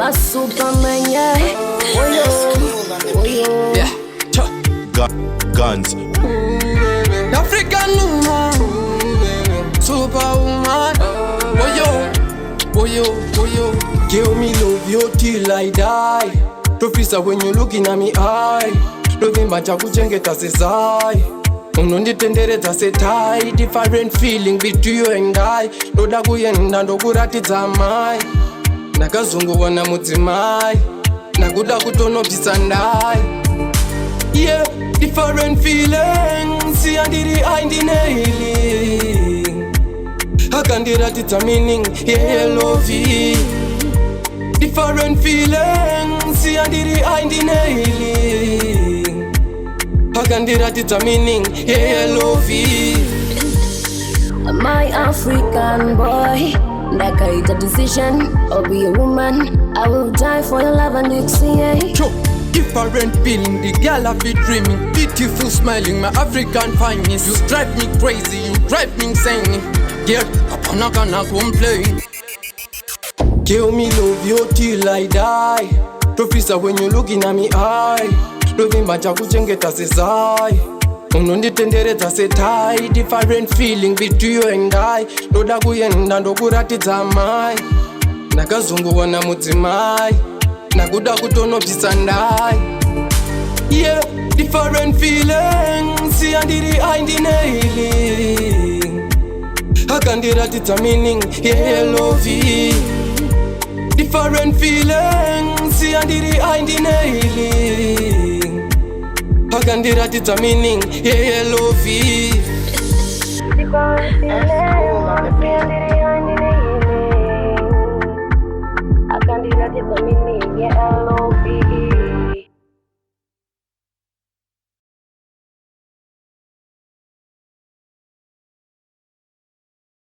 a Superman, yeah. Oh yo, yeah. Gunz. African woman, superwoman. Oh yo. Give me love you till I die. Professor, when you looking at me eye, loving my kuchengeta sesai. Unonditendereza setai, different feeling between you and I. Noda kuyenda ndokuratidza mai, nakazunguwa na mudzimai, nakuda kutonobvisa ndai. Yeah, different feelings, yandiri aindinailing. Akandiratidza meaning, yeah, love it. Different feelings, yandiri aindinailing. Akandiratidza meaning, yeah, love it. my African boy. Ndakaita decision, I'll be a woman. I will die for your love and exchange. Different feeling, the girl I be dreaming. Beautiful smiling, my African fineness. You drive me crazy, you drive me insane. Girl, I'm not gonna complain. Give me love you till I die. Professor, when you looking at me eye, loving my kuchengeta sesai. Unonditendereza setai, different feeling between you and I. Noda kuyenda ndokuratidza mai, nakazunguwa na mudzimai, nakuda kutonobvisa ndai. Yeah, different feelings, yandiri aindinailing. Akandiratidza meaning, yeah, love it. Different feelings, yandiri aindinailing. Akandiratidza meaning, yeah, love it. Different feelings.